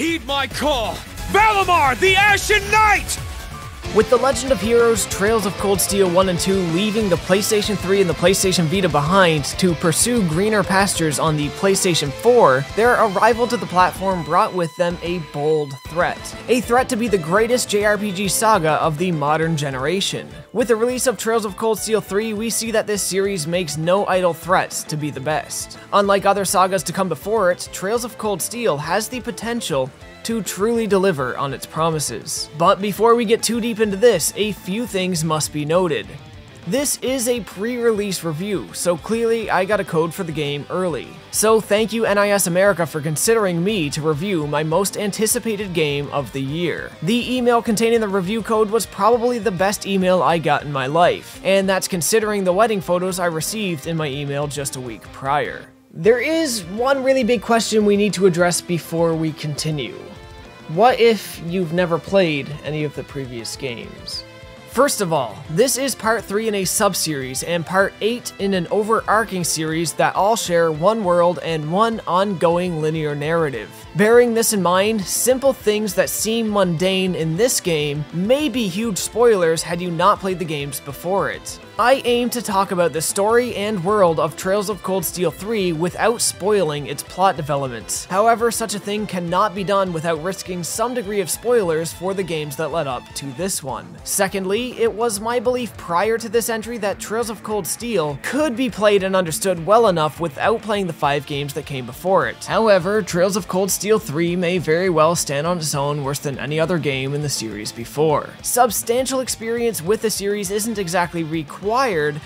Heed my call! Valimar, the Ashen Knight! With The Legend of Heroes Trails of Cold Steel 1 and 2 leaving the PlayStation 3 and the PlayStation Vita behind to pursue greener pastures on the PlayStation 4, their arrival to the platform brought with them a bold threat. A threat to be the greatest JRPG saga of the modern generation. With the release of Trails of Cold Steel 3, we see that this series makes no idle threats to be the best. Unlike other sagas to come before it, Trails of Cold Steel has the potential to truly deliver on its promises. But before we get too deep into this, a few things must be noted. This is a pre-release review, so clearly I got a code for the game early. So thank you NIS America for considering me to review my most anticipated game of the year. The email containing the review code was probably the best email I got in my life, and that's considering the wedding photos I received in my email just a week prior. There is one really big question we need to address before we continue. What if you've never played any of the previous games? First of all, this is part 3 in a sub-series and part 8 in an overarching series that all share one world and one ongoing linear narrative. Bearing this in mind, simple things that seem mundane in this game may be huge spoilers had you not played the games before it. I aim to talk about the story and world of Trails of Cold Steel 3 without spoiling its plot developments. However, such a thing cannot be done without risking some degree of spoilers for the games that led up to this one. Secondly, it was my belief prior to this entry that Trails of Cold Steel could be played and understood well enough without playing the 5 games that came before it. However, Trails of Cold Steel 3 may very well stand on its own worse than any other game in the series before. Substantial experience with the series isn't exactly required,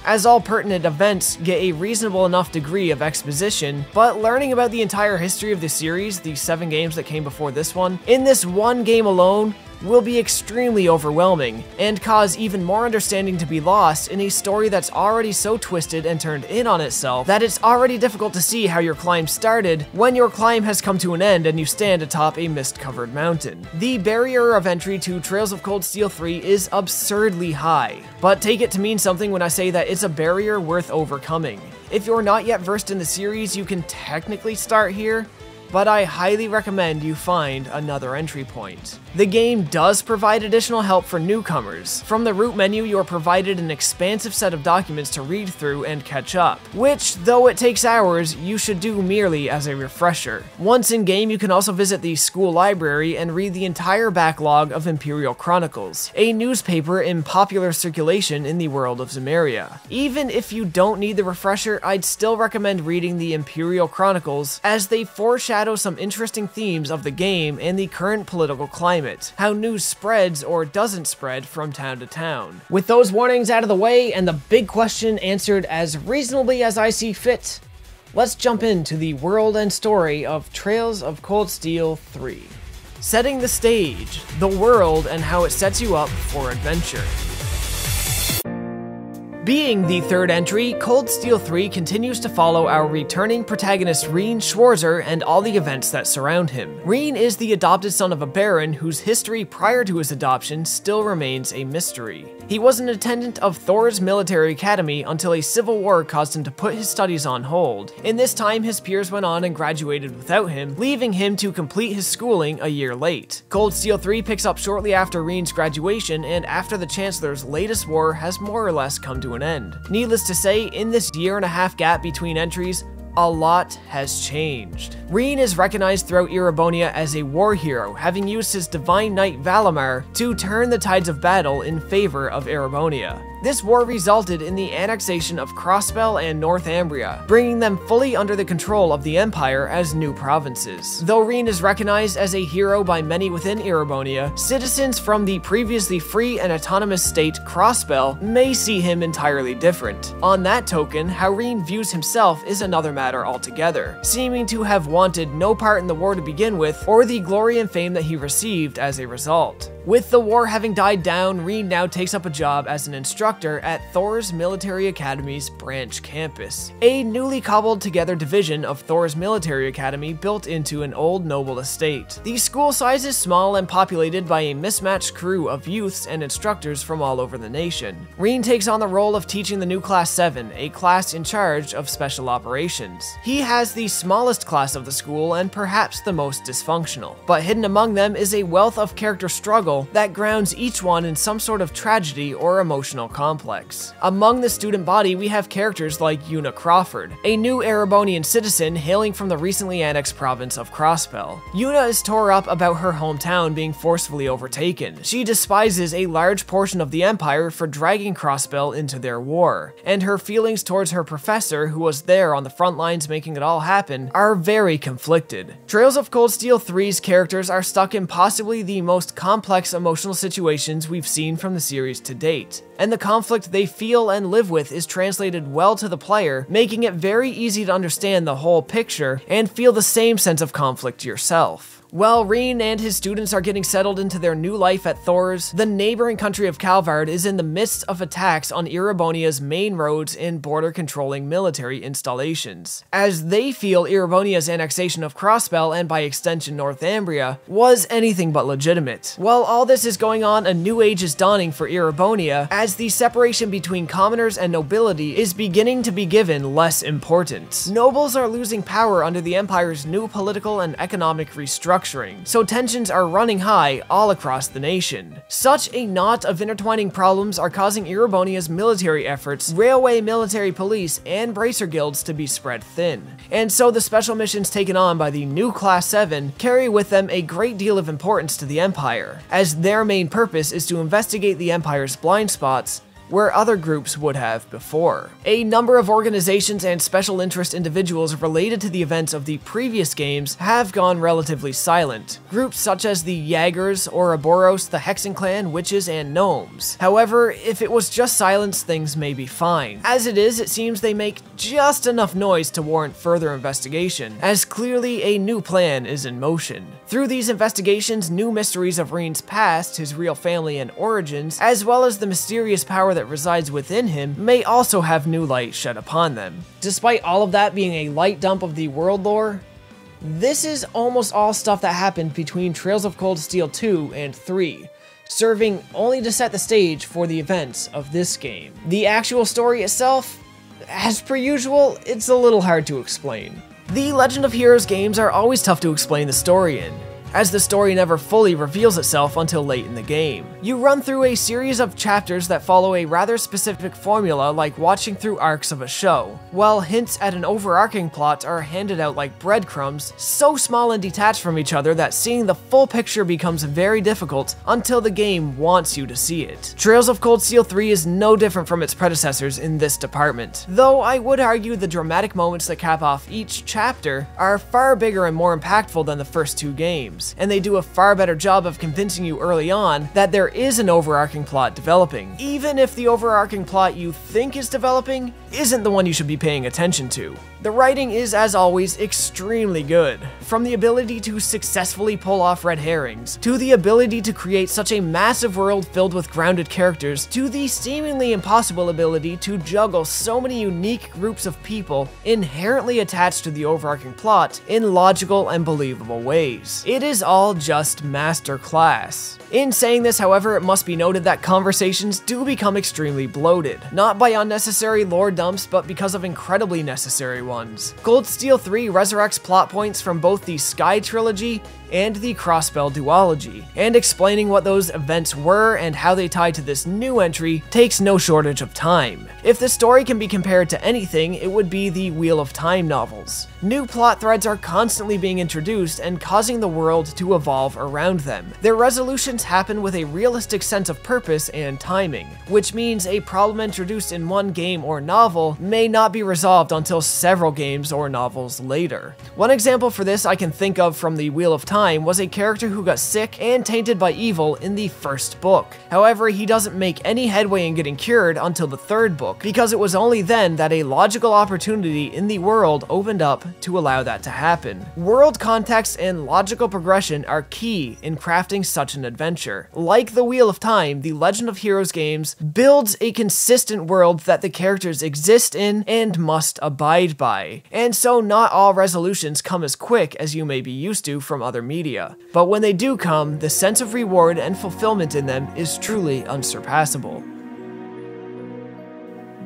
as all pertinent events get a reasonable enough degree of exposition, but learning about the entire history of the series, the 7 games that came before this one, in this one game alone, will be extremely overwhelming, and cause even more understanding to be lost in a story that's already so twisted and turned in on itself that it's already difficult to see how your climb started when your climb has come to an end and you stand atop a mist-covered mountain. The barrier of entry to Trails of Cold Steel 3 is absurdly high, but take it to mean something when I say that it's a barrier worth overcoming. If you're not yet versed in the series, you can technically start here, but I highly recommend you find another entry point. The game does provide additional help for newcomers. From the root menu, you are provided an expansive set of documents to read through and catch up, which, though it takes hours, you should do merely as a refresher. Once in-game, you can also visit the school library and read the entire backlog of Imperial Chronicles, a newspaper in popular circulation in the world of Zemeria. Even if you don't need the refresher, I'd still recommend reading the Imperial Chronicles, as they foreshadow some interesting themes of the game and the current political climate, how news spreads or doesn't spread from town to town. With those warnings out of the way and the big question answered as reasonably as I see fit, let's jump into the world and story of Trails of Cold Steel 3. Setting the stage, the world, and how it sets you up for adventure. Being the third entry, Cold Steel 3 continues to follow our returning protagonist Rein Schwarzer and all the events that surround him. Rein is the adopted son of a baron whose history prior to his adoption still remains a mystery. He was an attendant of Thor's military academy until a civil war caused him to put his studies on hold. In this time, his peers went on and graduated without him, leaving him to complete his schooling a year late. Cold Steel 3 picks up shortly after Rein's graduation and after the Chancellor's latest war has more or less come to an end. Needless to say, in this year-and-a-half gap between entries, a lot has changed. Rein is recognized throughout Erebonia as a war hero, having used his divine knight Valimar to turn the tides of battle in favor of Erebonia. This war resulted in the annexation of Crossbell and Northumbria, bringing them fully under the control of the Empire as new provinces. Though Rein is recognized as a hero by many within Erebonia, citizens from the previously free and autonomous state Crossbell may see him entirely different. On that token, how Rein views himself is another matter altogether, seeming to have wanted no part in the war to begin with, or the glory and fame that he received as a result. With the war having died down, Rein now takes up a job as an instructor instructor at Thor's Military Academy's branch campus, a newly cobbled together division of Thor's Military Academy built into an old noble estate. The school size is small and populated by a mismatched crew of youths and instructors from all over the nation. Rein takes on the role of teaching the new Class 7, a class in charge of special operations. He has the smallest class of the school and perhaps the most dysfunctional, but hidden among them is a wealth of character struggle that grounds each one in some sort of tragedy or emotional complex. Among the student body, we have characters like Una Crawford, a new Erebonian citizen hailing from the recently annexed province of Crossbell. Una is tore up about her hometown being forcefully overtaken. She despises a large portion of the Empire for dragging Crossbell into their war, and her feelings towards her professor, who was there on the front lines making it all happen, are very conflicted. Trails of Cold Steel 3's characters are stuck in possibly the most complex emotional situations we've seen from the series to date, and the conflict they feel and live with is translated well to the player, making it very easy to understand the whole picture and feel the same sense of conflict yourself. While Rein and his students are getting settled into their new life at Thor's, the neighboring country of Calvard is in the midst of attacks on Erebonia's main roads and border-controlling military installations, as they feel Erebonia's annexation of Crossbell and by extension Northumbria was anything but legitimate. While all this is going on, a new age is dawning for Erebonia, as the separation between commoners and nobility is beginning to be given less importance. Nobles are losing power under the Empire's new political and economic restructuring, so tensions are running high all across the nation. Such a knot of intertwining problems are causing Erebonia's military efforts, railway military police, and bracer guilds to be spread thin. And so the special missions taken on by the new Class 7 carry with them a great deal of importance to the Empire, as their main purpose is to investigate the Empire's blind spots where other groups would have before. A number of organizations and special interest individuals related to the events of the previous games have gone relatively silent. Groups such as the Jaegers, Ouroboros, the Hexen Clan, Witches, and Gnomes. However, if it was just silence, things may be fine. As it is, it seems they make just enough noise to warrant further investigation, as clearly a new plan is in motion. Through these investigations, new mysteries of Rein's past, his real family and origins, as well as the mysterious power that resides within him, may also have new light shed upon them. Despite all of that being a light dump of the world lore, this is almost all stuff that happened between Trails of Cold Steel 2 and 3, serving only to set the stage for the events of this game. The actual story itself, as per usual, it's a little hard to explain. The Legend of Heroes games are always tough to explain the story in, as the story never fully reveals itself until late in the game. You run through a series of chapters that follow a rather specific formula, like watching through arcs of a show, while hints at an overarching plot are handed out like breadcrumbs, so small and detached from each other that seeing the full picture becomes very difficult until the game wants you to see it. Trails of Cold Steel 3 is no different from its predecessors in this department, though I would argue the dramatic moments that cap off each chapter are far bigger and more impactful than the first two games, and they do a far better job of convincing you early on that there is an overarching plot developing, even if the overarching plot you think is developing isn't the one you should be paying attention to. The writing is, as always, extremely good. From the ability to successfully pull off red herrings, to the ability to create such a massive world filled with grounded characters, to the seemingly impossible ability to juggle so many unique groups of people inherently attached to the overarching plot in logical and believable ways. It is all just masterclass. In saying this, however, it must be noted that conversations do become extremely bloated, not by unnecessary lore dumps, but because of incredibly necessary ones. Cold Steel 3 resurrects plot points from both the Sky trilogy and the Crossbell duology, and explaining what those events were and how they tie to this new entry takes no shortage of time. If the story can be compared to anything, it would be the Wheel of Time novels. New plot threads are constantly being introduced and causing the world to evolve around them. Their resolutions happen with a realistic sense of purpose and timing, which means a problem introduced in one game or novel may not be resolved until several games or novels later. One example for this I can think of from the Wheel of Time was a character who got sick and tainted by evil in the first book. However, he doesn't make any headway in getting cured until the third book, because it was only then that a logical opportunity in the world opened up to allow that to happen. World context and logical progression progression are key in crafting such an adventure. Like the Wheel of Time, the Legend of Heroes games builds a consistent world that the characters exist in and must abide by. And so not all resolutions come as quick as you may be used to from other media. But when they do come, the sense of reward and fulfillment in them is truly unsurpassable.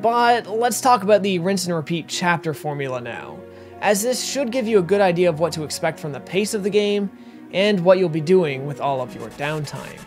But let's talk about the rinse and repeat chapter formula now, as this should give you a good idea of what to expect from the pace of the game and what you'll be doing with all of your downtime.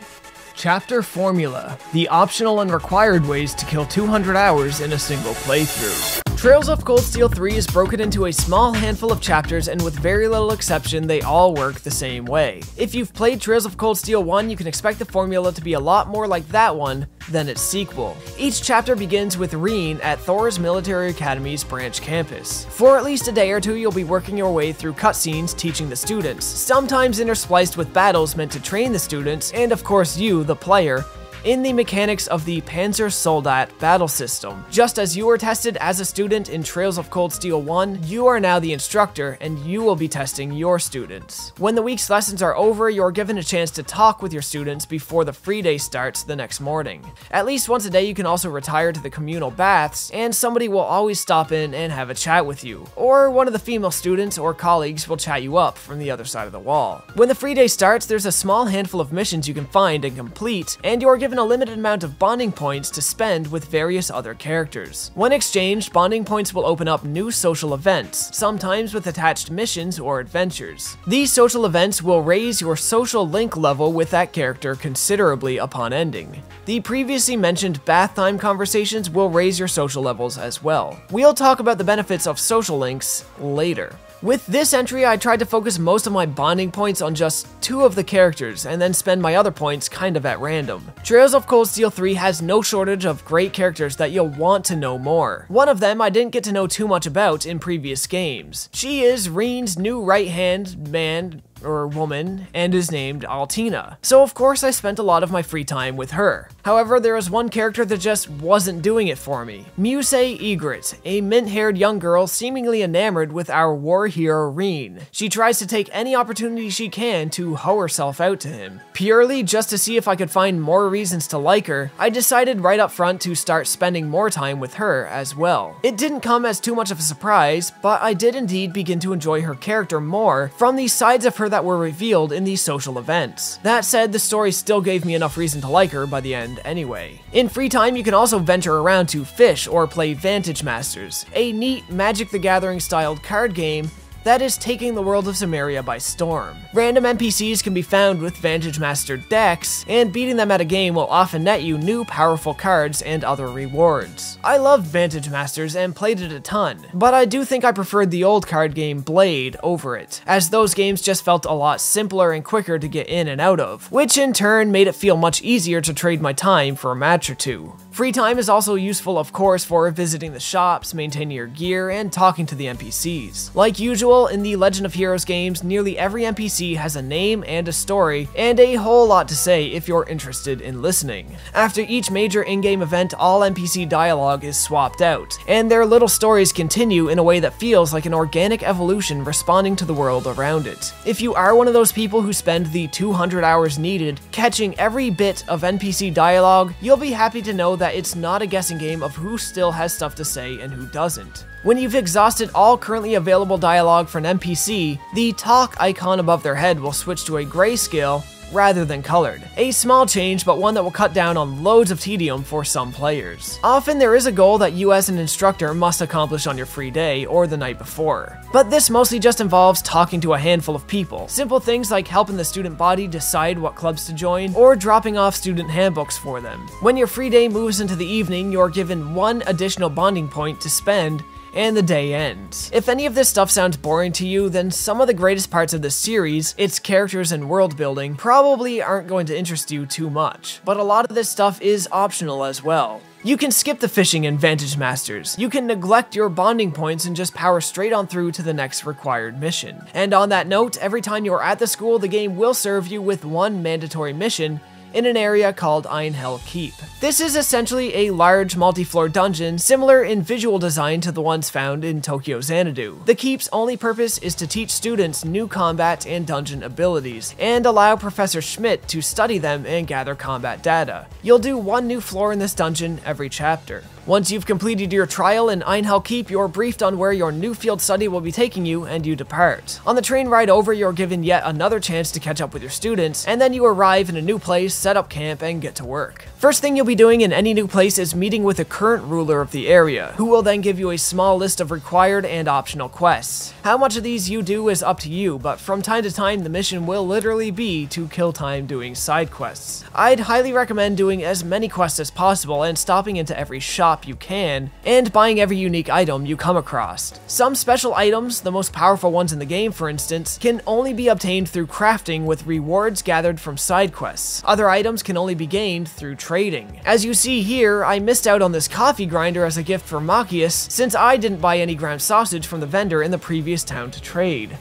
Chapter Formula: the optional and required ways to kill 200 hours in a single playthrough. Trails of Cold Steel 3 is broken into a small handful of chapters, and with very little exception, they all work the same way. If you've played Trails of Cold Steel 1, you can expect the formula to be a lot more like that one than its sequel. Each chapter begins with Rein at Thor's Military Academy's branch campus. For at least a day or two, you'll be working your way through cutscenes teaching the students, sometimes interspliced with battles meant to train the students, and of course you, the player, in the mechanics of the Panzersoldat battle system. Just as you were tested as a student in Trails of Cold Steel 1, you are now the instructor, and you will be testing your students. When the week's lessons are over, you're given a chance to talk with your students before the free day starts the next morning. At least once a day, you can also retire to the communal baths, and somebody will always stop in and have a chat with you. Or one of the female students or colleagues will chat you up from the other side of the wall. When the free day starts, there's a small handful of missions you can find and complete, and you're given a limited amount of bonding points to spend with various other characters. When exchanged, bonding points will open up new social events, sometimes with attached missions or adventures. These social events will raise your social link level with that character considerably upon ending. The previously mentioned bath time conversations will raise your social levels as well. We'll talk about the benefits of social links later. With this entry, I tried to focus most of my bonding points on just 2 of the characters, and then spend my other points kind of at random. Trails of Cold Steel 3 has no shortage of great characters that you'll want to know more. One of them I didn't get to know too much about in previous games. She is Rein's new right-hand man, or woman, and is named Altina. So of course I spent a lot of my free time with her. However, there was one character that just wasn't doing it for me. Muse Egret, a mint-haired young girl seemingly enamored with our war hero Rein. She tries to take any opportunity she can to hoe herself out to him. Purely just to see if I could find more reasons to like her, I decided right up front to start spending more time with her as well. It didn't come as too much of a surprise, but I did indeed begin to enjoy her character more from the sides of her that were revealed in these social events. That said, the story still gave me enough reason to like her by the end anyway. In free time, you can also venture around to fish or play Vantage Masters, a neat Magic the Gathering styled card game that is taking the world of Samaria by storm. Random NPCs can be found with Vantage Master decks, and beating them at a game will often net you new powerful cards and other rewards. I loved Vantage Masters and played it a ton, but I do think I preferred the old card game Blade over it, as those games just felt a lot simpler and quicker to get in and out of, which in turn made it feel much easier to trade my time for a match or two. Free time is also useful, of course, for visiting the shops, maintaining your gear, and talking to the NPCs. Like usual, in the Legend of Heroes games, nearly every NPC has a name and a story, and a whole lot to say if you're interested in listening. After each major in-game event, all NPC dialogue is swapped out, and their little stories continue in a way that feels like an organic evolution responding to the world around it. If you are one of those people who spend the 200 hours needed catching every bit of NPC dialogue, you'll be happy to know that it's not a guessing game of who still has stuff to say and who doesn't. When you've exhausted all currently available dialogue for an NPC, the talk icon above their head will switch to a grayscale rather than colored. A small change, but one that will cut down on loads of tedium for some players. Often there is a goal that you as an instructor must accomplish on your free day or the night before, but this mostly just involves talking to a handful of people. Simple things like helping the student body decide what clubs to join, or dropping off student handbooks for them. When your free day moves into the evening, you're given 1 additional bonding point to spend, and the day ends. If any of this stuff sounds boring to you, then some of the greatest parts of this series, its characters and world building, probably aren't going to interest you too much. But a lot of this stuff is optional as well. You can skip the fishing and Vantage Masters. You can neglect your bonding points and just power straight on through to the next required mission. And on that note, every time you're at the school, the game will serve you with 1 mandatory mission in an area called Untitled Keep. This is essentially a large multi-floor dungeon, similar in visual design to the ones found in Tokyo Xanadu. The Keep's only purpose is to teach students new combat and dungeon abilities, and allow Professor Schmidt to study them and gather combat data. You'll do one new floor in this dungeon every chapter. Once you've completed your trial in Untitled Keep, you're briefed on where your new field study will be taking you, and you depart. On the train ride over, you're given yet another chance to catch up with your students, and then you arrive in a new place, set up camp, and get to work. First thing you'll be doing in any new place is meeting with the current ruler of the area, who will then give you a small list of required and optional quests. How much of these you do is up to you, but from time to time the mission will literally be to kill time doing side quests. I'd highly recommend doing as many quests as possible and stopping into every shop you can, and buying every unique item you come across. Some special items, the most powerful ones in the game for instance, can only be obtained through crafting with rewards gathered from side quests. Other items can only be gained through trading. As you see here, I missed out on this coffee grinder as a gift for Machias, since I didn't buy any ground sausage from the vendor in the previous town to trade.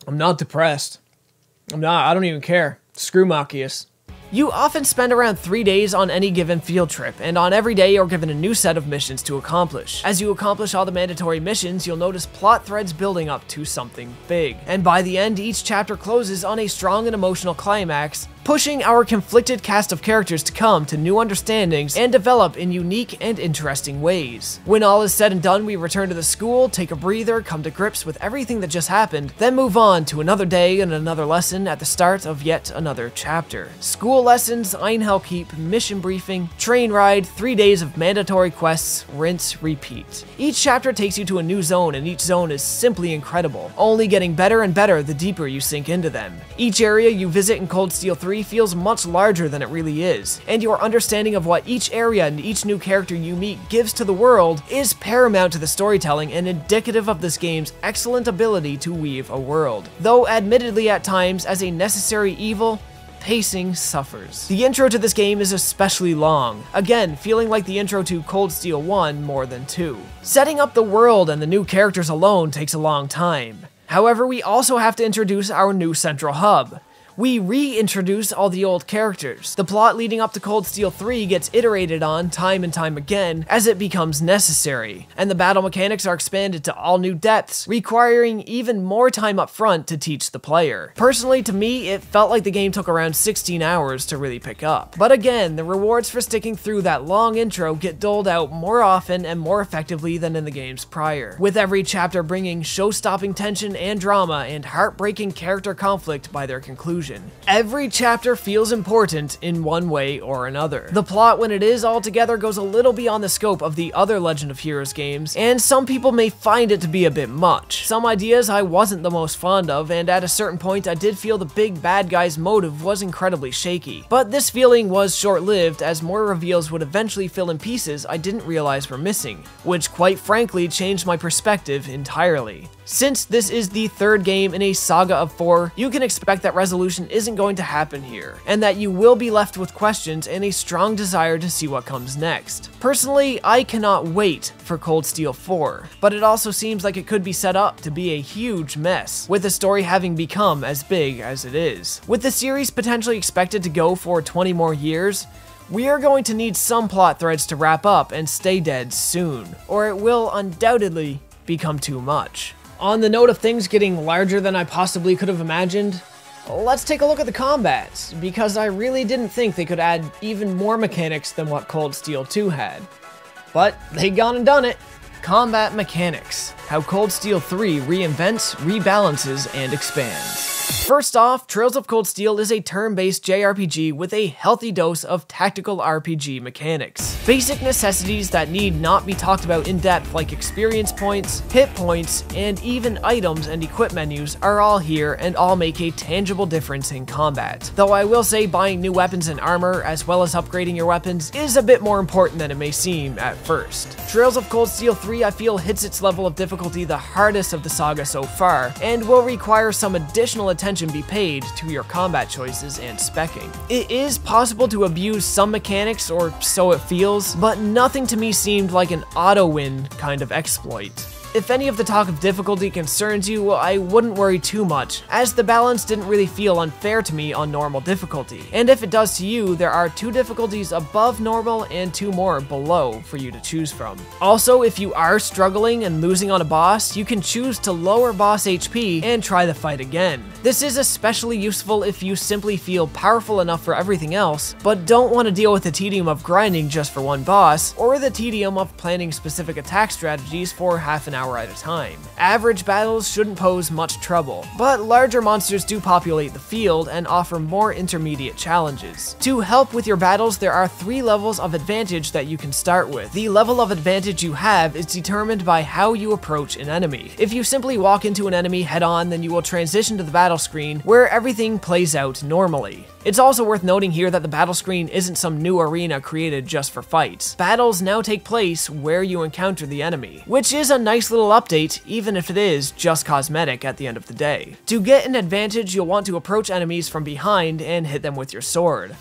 I'm not depressed. I don't even care. Screw Machias. You often spend around 3 days on any given field trip, and on every day you're given a new set of missions to accomplish. As you accomplish all the mandatory missions, you'll notice plot threads building up to something big. And by the end, each chapter closes on a strong and emotional climax, pushing our conflicted cast of characters to come to new understandings and develop in unique and interesting ways. When all is said and done, we return to the school, take a breather, come to grips with everything that just happened, then move on to another day and another lesson at the start of yet another chapter. School lessons, Untitled Keep, mission briefing, train ride, 3 days of mandatory quests, rinse, repeat. Each chapter takes you to a new zone, and each zone is simply incredible, only getting better and better the deeper you sink into them. Each area you visit in Cold Steel 3 feels much larger than it really is, and your understanding of what each area and each new character you meet gives to the world is paramount to the storytelling and indicative of this game's excellent ability to weave a world. Though admittedly at times as a necessary evil, pacing suffers. The intro to this game is especially long, again feeling like the intro to Cold Steel 1 more than 2. Setting up the world and the new characters alone takes a long time. However, we also have to introduce our new central hub. We reintroduce all the old characters. The plot leading up to Cold Steel 3 gets iterated on time and time again as it becomes necessary, and the battle mechanics are expanded to all new depths, requiring even more time up front to teach the player. Personally, to me, it felt like the game took around 16 hours to really pick up. But again, the rewards for sticking through that long intro get doled out more often and more effectively than in the games prior, with every chapter bringing show-stopping tension and drama and heartbreaking character conflict by their conclusion. Every chapter feels important in one way or another. The plot, when it is all together, goes a little beyond the scope of the other Legend of Heroes games, and some people may find it to be a bit much. Some ideas I wasn't the most fond of, and at a certain point I did feel the big bad guy's motive was incredibly shaky. But this feeling was short-lived, as more reveals would eventually fill in pieces I didn't realize were missing, which quite frankly changed my perspective entirely. Since this is the third game in a saga of 4, you can expect that resolution isn't going to happen here, and that you will be left with questions and a strong desire to see what comes next. Personally, I cannot wait for Cold Steel 4, but it also seems like it could be set up to be a huge mess, with the story having become as big as it is. With the series potentially expected to go for 20 more years, we are going to need some plot threads to wrap up and stay dead soon, or it will undoubtedly become too much. On the note of things getting larger than I possibly could have imagined, let's take a look at the combats, because I really didn't think they could add even more mechanics than what Cold Steel 2 had. But they gone and done it. Combat mechanics. How Cold Steel 3 reinvents, rebalances, and expands. First off, Trails of Cold Steel is a turn-based JRPG with a healthy dose of tactical RPG mechanics. Basic necessities that need not be talked about in depth, like experience points, hit points, and even items and equip menus are all here and all make a tangible difference in combat. Though I will say buying new weapons and armor, as well as upgrading your weapons, is a bit more important than it may seem at first. Trails of Cold Steel 3 I feel hits its level of difficulty the hardest of the saga so far, and will require some additional attention be paid to your combat choices and speccing. It is possible to abuse some mechanics, or so it feels, but nothing to me seemed like an auto-win kind of exploit. If any of the talk of difficulty concerns you, well, I wouldn't worry too much, as the balance didn't really feel unfair to me on normal difficulty. And if it does to you, there are 2 difficulties above normal and 2 more below for you to choose from. Also, if you are struggling and losing on a boss, you can choose to lower boss HP and try the fight again. This is especially useful if you simply feel powerful enough for everything else, but don't want to deal with the tedium of grinding just for one boss, or the tedium of planning specific attack strategies for half an hour at a time. Average battles shouldn't pose much trouble, but larger monsters do populate the field and offer more intermediate challenges. To help with your battles, there are 3 levels of advantage that you can start with. The level of advantage you have is determined by how you approach an enemy. If you simply walk into an enemy head-on, then you will transition to the battle screen where everything plays out normally. It's also worth noting here that the battle screen isn't some new arena created just for fights. Battles now take place where you encounter the enemy, which is a nice little update, even if it is just cosmetic at the end of the day. To get an advantage, you'll want to approach enemies from behind and hit them with your sword.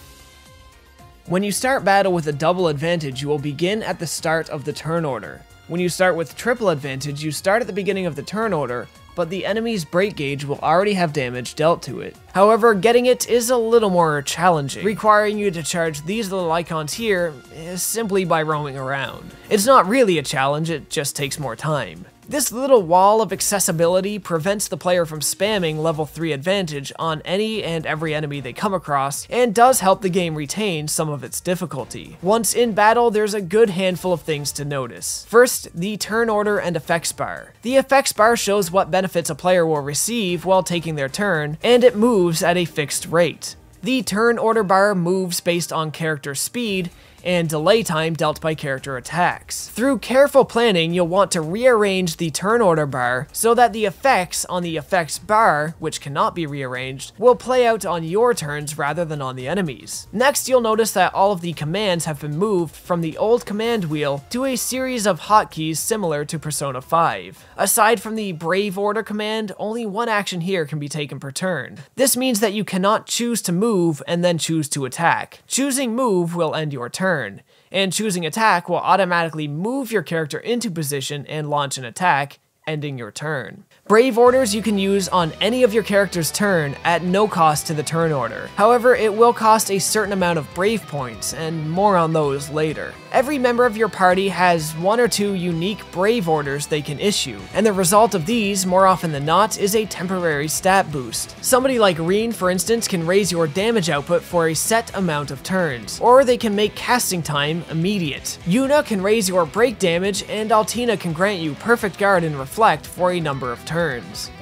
When you start battle with a double advantage, you will begin at the start of the turn order. When you start with triple advantage, you start at the beginning of the turn order, but the enemy's break gauge will already have damage dealt to it. However, getting it is a little more challenging, requiring you to charge these little icons here simply by roaming around. It's not really a challenge, it just takes more time. This little wall of accessibility prevents the player from spamming level 3 advantage on any and every enemy they come across, and does help the game retain some of its difficulty. Once in battle, there's a good handful of things to notice. First, the turn order and effects bar. The effects bar shows what benefits a player will receive while taking their turn, and it moves at a fixed rate. The turn order bar moves based on character speed, and delay time dealt by character attacks. Through careful planning, you'll want to rearrange the turn order bar so that the effects on the effects bar, which cannot be rearranged, will play out on your turns rather than on the enemies. Next, you'll notice that all of the commands have been moved from the old command wheel to a series of hotkeys similar to Persona 5. Aside from the Brave Order command, only one action here can be taken per turn. This means that you cannot choose to move and then choose to attack. Choosing move will end your turn, and choosing attack will automatically move your character into position and launch an attack, ending your turn. Brave orders you can use on any of your character's turn at no cost to the turn order. However, it will cost a certain amount of brave points, and more on those later. Every member of your party has 1 or 2 unique brave orders they can issue, and the result of these, more often than not, is a temporary stat boost. Somebody like Rein, for instance, can raise your damage output for a set amount of turns, or they can make casting time immediate. Yuna can raise your break damage, and Altina can grant you perfect guard and reflect for a number of turns.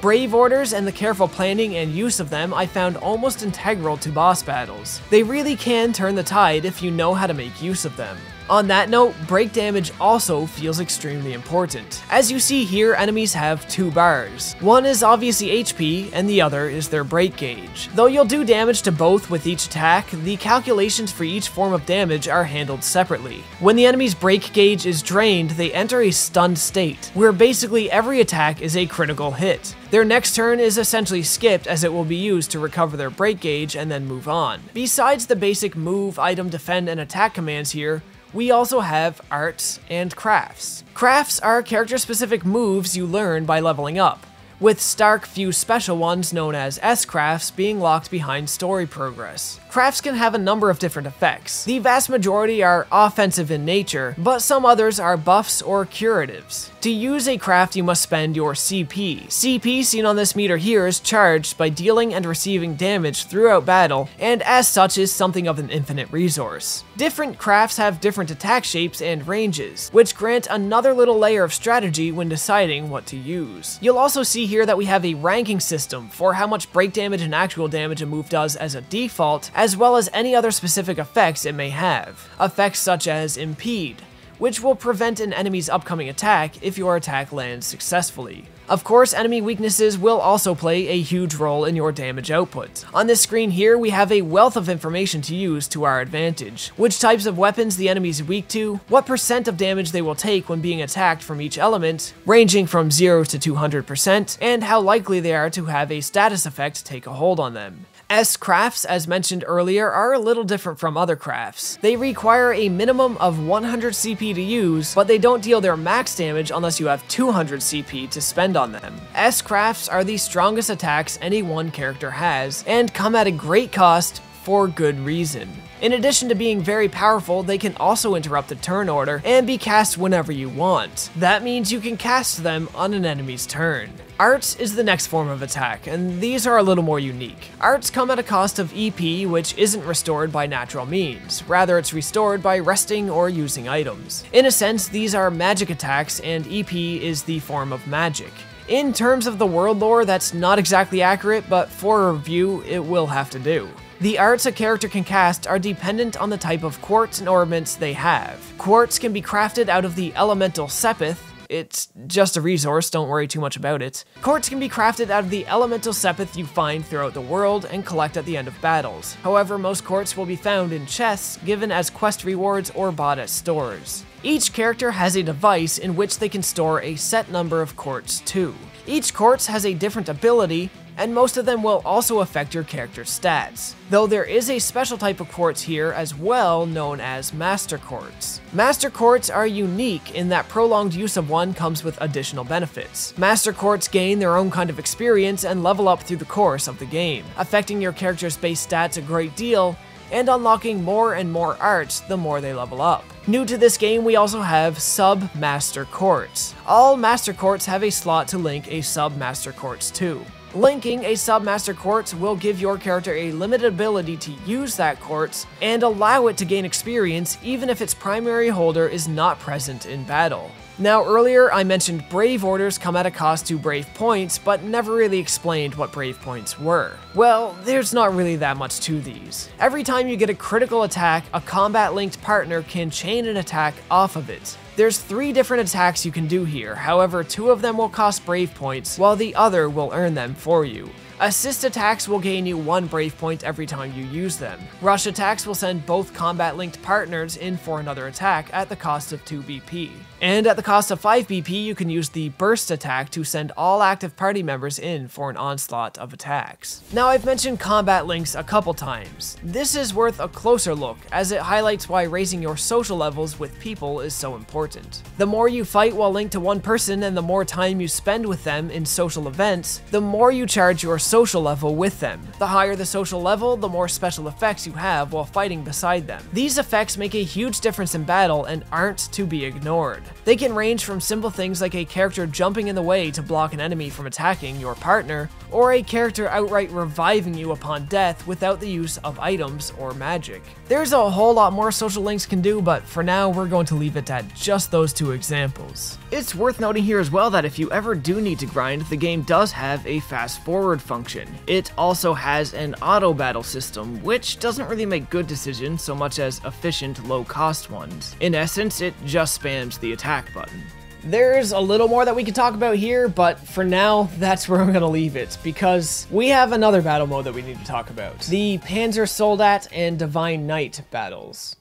Brave orders and the careful planning and use of them I found almost integral to boss battles. They really can turn the tide if you know how to make use of them. On that note, break damage also feels extremely important. As you see here, enemies have 2 bars. One is obviously HP, and the other is their break gauge. Though you'll do damage to both with each attack, the calculations for each form of damage are handled separately. When the enemy's break gauge is drained, they enter a stunned state, where basically every attack is a critical hit. Their next turn is essentially skipped, as it will be used to recover their break gauge and then move on. Besides the basic move, item, defend, and attack commands here, we also have arts and crafts. Crafts are character-specific moves you learn by leveling up, with stark few special ones known as S-crafts being locked behind story progress. Crafts can have a number of different effects. The vast majority are offensive in nature, but some others are buffs or curatives. To use a craft, you must spend your CP. CP, seen on this meter here, is charged by dealing and receiving damage throughout battle, and as such is something of an infinite resource. Different crafts have different attack shapes and ranges, which grant another little layer of strategy when deciding what to use. You'll also see here that we have a ranking system for how much break damage and actual damage a move does as a default, as well as any other specific effects it may have. Effects such as impede, which will prevent an enemy's upcoming attack if your attack lands successfully. Of course, enemy weaknesses will also play a huge role in your damage output. On this screen here, we have a wealth of information to use to our advantage. Which types of weapons the enemy is weak to, what % of damage they will take when being attacked from each element, ranging from 0 to 200%, and how likely they are to have a status effect take a hold on them. S crafts, as mentioned earlier, are a little different from other crafts. They require a minimum of 100 CP to use, but they don't deal their max damage unless you have 200 CP to spend on them. S crafts are the strongest attacks any one character has, and come at a great cost for good reason. In addition to being very powerful, they can also interrupt the turn order and be cast whenever you want. That means you can cast them on an enemy's turn. Arts is the next form of attack, and these are a little more unique. Arts come at a cost of EP, which isn't restored by natural means. Rather, it's restored by resting or using items. In a sense, these are magic attacks, and EP is the form of magic. In terms of the world lore, that's not exactly accurate, but for a review, it will have to do. The arts a character can cast are dependent on the type of quartz and ornaments they have. Quartz can be crafted out of the elemental sepith. It's just a resource, don't worry too much about it. Quartz can be crafted out of the elemental sepith you find throughout the world and collect at the end of battles. However, most quartz will be found in chests given as quest rewards or bought at stores. Each character has a device in which they can store a set number of quartz too. Each quartz has a different ability, and most of them will also affect your character's stats. Though there is a special type of quartz here as well, known as Master Quartz. Master Quartz are unique in that prolonged use of one comes with additional benefits. Master Quartz gain their own kind of experience and level up through the course of the game, affecting your character's base stats a great deal, and unlocking more and more arts the more they level up. New to this game, we also have Sub-Master Quartz. All Master Quartz have a slot to link a Sub-Master Quartz to. Linking a Sub-Master Quartz will give your character a limited ability to use that quartz and allow it to gain experience even if its primary holder is not present in battle. Now earlier I mentioned Brave Orders come at a cost to Brave Points, but never really explained what Brave Points were. Well, there's not really that much to these. Every time you get a critical attack, a combat-linked partner can chain an attack off of it. There's 3 different attacks you can do here, however 2 of them will cost Brave Points, while the other will earn them for you. Assist attacks will gain you 1 Brave Point every time you use them. Rush attacks will send both combat-linked partners in for another attack at the cost of 2 BP. And at the cost of 5 BP, you can use the Burst attack to send all active party members in for an onslaught of attacks. Now I've mentioned combat links a couple times. This is worth a closer look, as it highlights why raising your social levels with people is so important. The more you fight while linked to one person and the more time you spend with them in social events, the more you charge your social level with them. The higher the social level, the more special effects you have while fighting beside them. These effects make a huge difference in battle and aren't to be ignored. They can range from simple things like a character jumping in the way to block an enemy from attacking your partner, or a character outright reviving you upon death without the use of items or magic. There's a whole lot more social links can do, but for now we're going to leave it at just those 2 examples. It's worth noting here as well that if you ever do need to grind, the game does have a fast forward function. It also has an auto battle system, which doesn't really make good decisions so much as efficient, low cost ones. In essence, it just spams the attack button. There's a little more that we could talk about here, but for now, that's where I'm going to leave it, because we have another battle mode that we need to talk about. The Panzer Soldat and Divine Knight battles.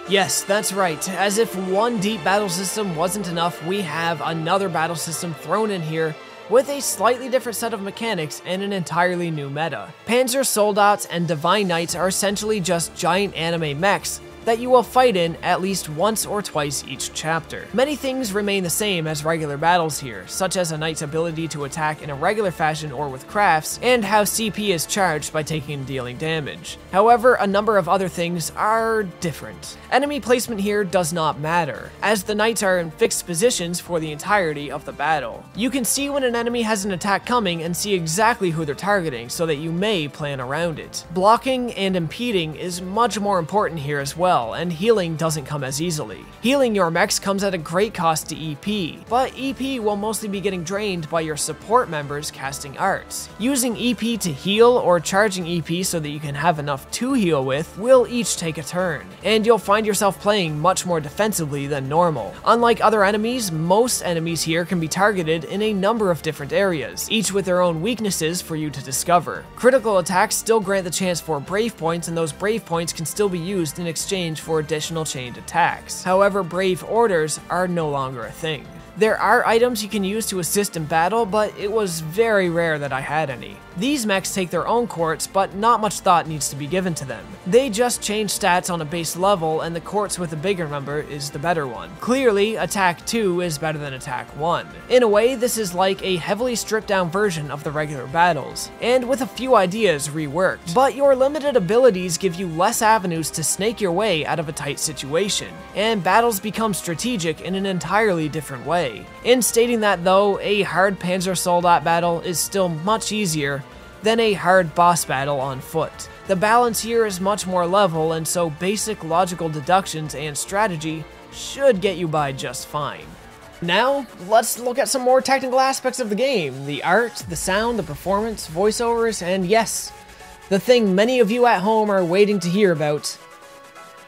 Yes, that's right. As if one deep battle system wasn't enough, we have another battle system thrown in here with a slightly different set of mechanics and an entirely new meta. Panzer Soldats and Divine Knights are essentially just giant anime mechs that you will fight in at least once or twice each chapter. Many things remain the same as regular battles here, such as a knight's ability to attack in a regular fashion or with crafts, and how CP is charged by taking and dealing damage. However, a number of other things are different. Enemy placement here does not matter, as the knights are in fixed positions for the entirety of the battle. You can see when an enemy has an attack coming and see exactly who they're targeting so that you may plan around it. Blocking and impeding is much more important here as well, and healing doesn't come as easily. Healing your mechs comes at a great cost to EP, but EP will mostly be getting drained by your support members casting arts. Using EP to heal or charging EP so that you can have enough to heal with will each take a turn, and you'll find yourself playing much more defensively than normal. Unlike other enemies, most enemies here can be targeted in a number of different areas, each with their own weaknesses for you to discover. Critical attacks still grant the chance for Brave Points, and those Brave Points can still be used in exchange for additional chained attacks. However, Brave Orders are no longer a thing. There are items you can use to assist in battle, but it was very rare that I had any. These mechs take their own quartz, but not much thought needs to be given to them. They just change stats on a base level, and the quartz with a bigger number is the better one. Clearly, attack 2 is better than attack 1. In a way, this is like a heavily stripped down version of the regular battles, and with a few ideas reworked. But your limited abilities give you less avenues to snake your way out of a tight situation, and battles become strategic in an entirely different way. In stating that though, a hard Panzer Soldat battle is still much easier than a hard boss battle on foot. The balance here is much more level, and so basic logical deductions and strategy should get you by just fine. Now, let's look at some more technical aspects of the game. The art, the sound, the performance, voiceovers, and yes, the thing many of you at home are waiting to hear about,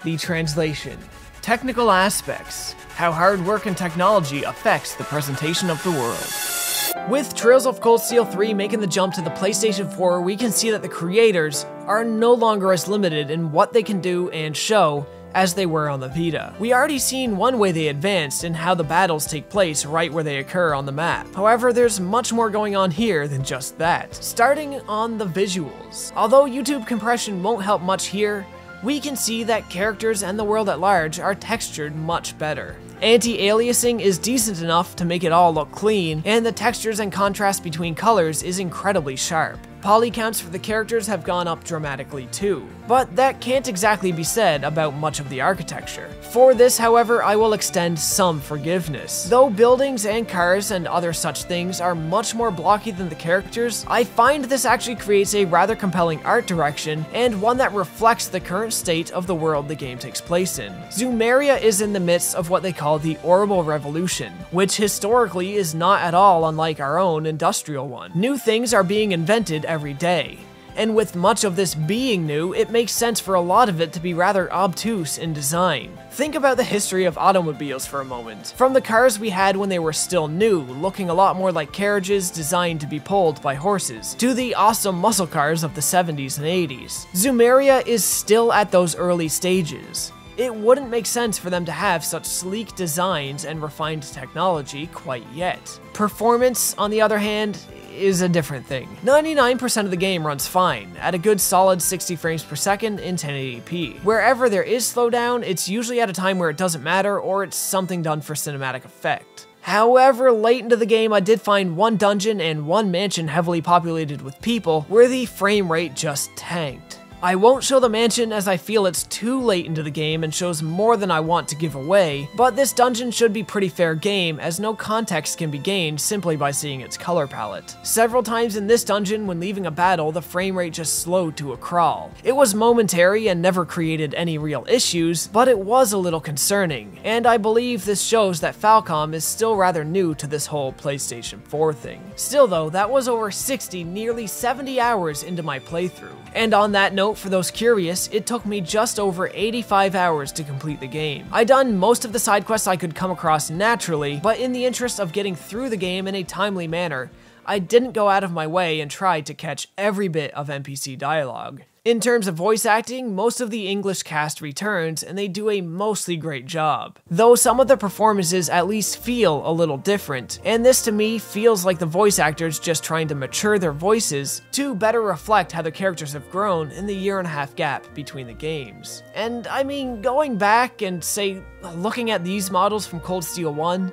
the translation. Technical aspects. How hard work and technology affects the presentation of the world. With Trails of Cold Steel 3 making the jump to the PlayStation 4, we can see that the creators are no longer as limited in what they can do and show as they were on the Vita. We already seen one way they advanced in how the battles take place right where they occur on the map. However, there's much more going on here than just that. Starting on the visuals. Although YouTube compression won't help much here, we can see that characters and the world at large are textured much better. Anti-aliasing is decent enough to make it all look clean, and the textures and contrast between colors is incredibly sharp. Poly counts for the characters have gone up dramatically too, but that can't exactly be said about much of the architecture. For this, however, I will extend some forgiveness. Though buildings and cars and other such things are much more blocky than the characters, I find this actually creates a rather compelling art direction, and one that reflects the current state of the world the game takes place in. Zumeria is in the midst of what they call the Orbital Revolution, which historically is not at all unlike our own industrial one. New things are being invented every day, and with much of this being new, it makes sense for a lot of it to be rather obtuse in design. Think about the history of automobiles for a moment. From the cars we had when they were still new, looking a lot more like carriages designed to be pulled by horses, to the awesome muscle cars of the 70s and 80s. Zumeria is still at those early stages. It wouldn't make sense for them to have such sleek designs and refined technology quite yet. Performance, on the other hand, is a different thing. 99% of the game runs fine, at a good solid 60 frames per second in 1080p. Wherever there is slowdown, it's usually at a time where it doesn't matter, or it's something done for cinematic effect. However, late into the game, I did find one dungeon and one mansion heavily populated with people where the frame rate just tanked. I won't show the mansion as I feel it's too late into the game and shows more than I want to give away, but this dungeon should be pretty fair game as no context can be gained simply by seeing its color palette. Several times in this dungeon when leaving a battle, the frame rate just slowed to a crawl. It was momentary and never created any real issues, but it was a little concerning, and I believe this shows that Falcom is still rather new to this whole PlayStation 4 thing. Still though, that was over 60, nearly 70 hours into my playthrough. And on that note, for those curious, it took me just over 85 hours to complete the game. I done most of the side quests I could come across naturally, but in the interest of getting through the game in a timely manner, I didn't go out of my way and tried to catch every bit of NPC dialogue. In terms of voice acting, most of the English cast returns, and they do a mostly great job. Though some of the performances at least feel a little different, and this to me feels like the voice actors just trying to mature their voices to better reflect how the characters have grown in the year-and-a-half gap between the games. And I mean, going back and say, looking at these models from Cold Steel 1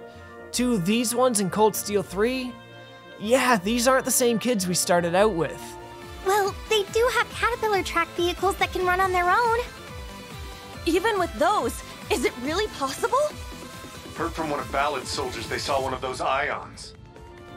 to these ones in Cold Steel 3, yeah, these aren't the same kids we started out with. Well, they do have Caterpillar track vehicles that can run on their own. Even with those, is it really possible? Heard from one of Ballad's soldiers they saw one of those ions.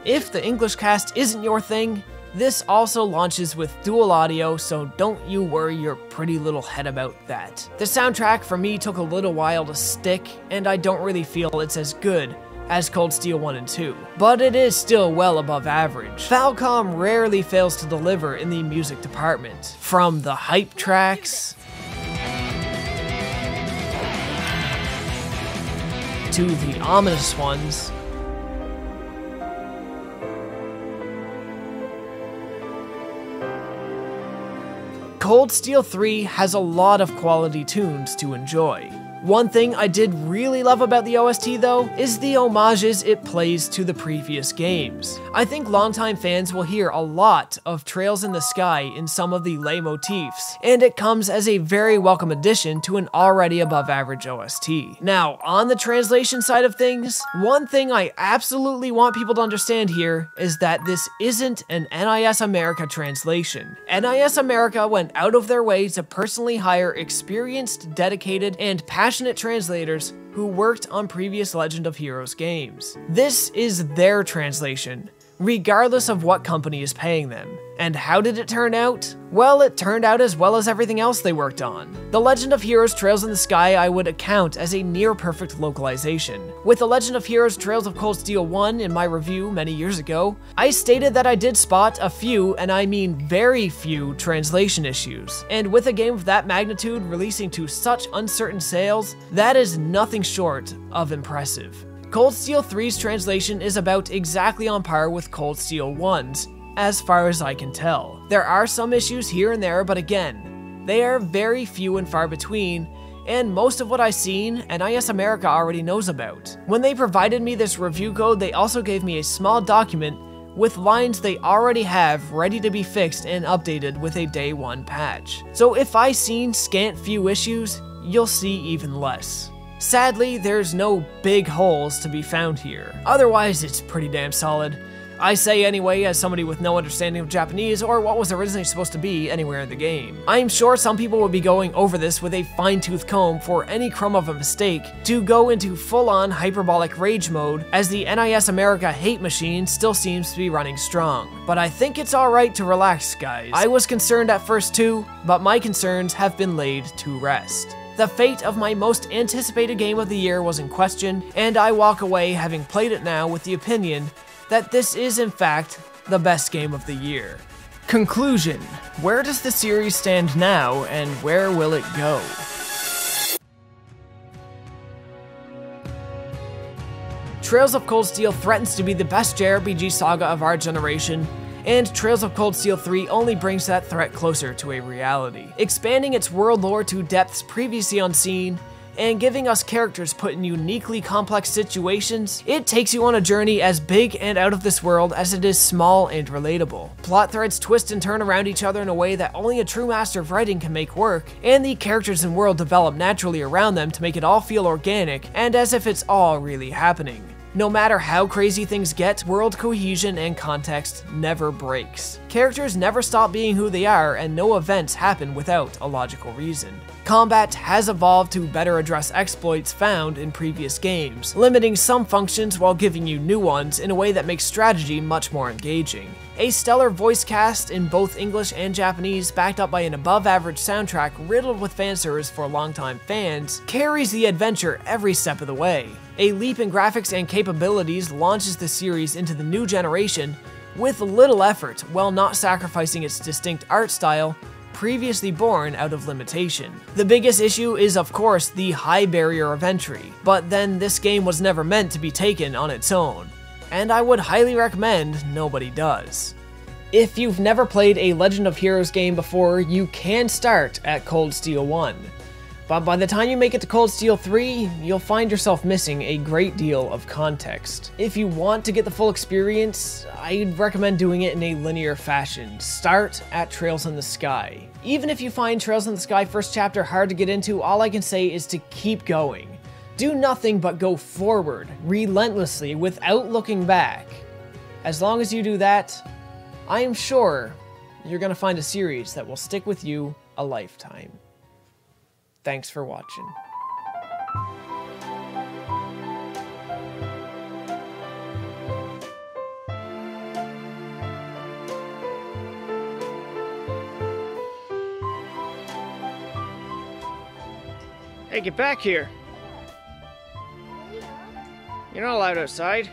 If the English cast isn't your thing, this also launches with dual audio, so don't you worry your pretty little head about that. The soundtrack for me took a little while to stick, and I don't really feel it's as good as Cold Steel 1 and 2, but it is still well above average. Falcom rarely fails to deliver in the music department. From the hype tracks to the ominous ones, Cold Steel 3 has a lot of quality tunes to enjoy. One thing I did really love about the OST though, is the homages it plays to the previous games. I think longtime fans will hear a lot of Trails in the Sky in some of the lay motifs, and it comes as a very welcome addition to an already above average OST. Now, on the translation side of things, one thing I absolutely want people to understand here is that this isn't an NIS America translation. NIS America went out of their way to personally hire experienced, dedicated, and passionate translators who worked on previous Legend of Heroes games. This is their translation, regardless of what company is paying them. And how did it turn out? Well, it turned out as well as everything else they worked on. The Legend of Heroes Trails in the Sky I would account as a near-perfect localization. With the Legend of Heroes Trails of Cold Steel 1 in my review many years ago, I stated that I did spot a few, and I mean very few, translation issues. And with a game of that magnitude releasing to such uncertain sales, that is nothing short of impressive. Cold Steel 3's translation is about exactly on par with Cold Steel 1's, as far as I can tell. There are some issues here and there, but again, they are very few and far between, and most of what I've seen, NIS America already knows about. When they provided me this review code, they also gave me a small document with lines they already have ready to be fixed and updated with a day 1 patch. So if I seen scant few issues, you'll see even less. Sadly, there's no big holes to be found here. Otherwise, it's pretty damn solid. I say anyway, as somebody with no understanding of Japanese or what was originally supposed to be anywhere in the game. I'm sure some people would be going over this with a fine-tooth comb for any crumb of a mistake to go into full-on hyperbolic rage mode, as the NIS America hate machine still seems to be running strong. But I think it's alright to relax, guys. I was concerned at first too, but my concerns have been laid to rest. The fate of my most anticipated game of the year was in question, and I walk away having played it now with the opinion that this is in fact the best game of the year. Conclusion: where does the series stand now, and where will it go? Trails of Cold Steel threatens to be the best JRPG saga of our generation, and Trails of Cold Steel 3 only brings that threat closer to a reality, expanding its world lore to depths previously unseen, and giving us characters put in uniquely complex situations. It takes you on a journey as big and out of this world as it is small and relatable. Plot threads twist and turn around each other in a way that only a true master of writing can make work, and the characters and world develop naturally around them to make it all feel organic and as if it's all really happening. No matter how crazy things get, world cohesion and context never breaks. Characters never stop being who they are, and no events happen without a logical reason. Combat has evolved to better address exploits found in previous games, limiting some functions while giving you new ones in a way that makes strategy much more engaging. A stellar voice cast in both English and Japanese, backed up by an above-average soundtrack riddled with fanservice for longtime fans, carries the adventure every step of the way. A leap in graphics and capabilities launches the series into the new generation with little effort, while not sacrificing its distinct art style, previously born out of limitation. The biggest issue is, of course, the high barrier of entry, but then this game was never meant to be taken on its own, and I would highly recommend nobody does. If you've never played a Legend of Heroes game before, you can start at Cold Steel 1. But by the time you make it to Cold Steel 3, you'll find yourself missing a great deal of context. If you want to get the full experience, I'd recommend doing it in a linear fashion. Start at Trails in the Sky. Even if you find Trails in the Sky first chapter hard to get into, all I can say is to keep going. Do nothing but go forward, relentlessly, without looking back. As long as you do that, I am sure you're gonna find a series that will stick with you a lifetime. Thanks for watching. Hey, get back here. You're not allowed outside.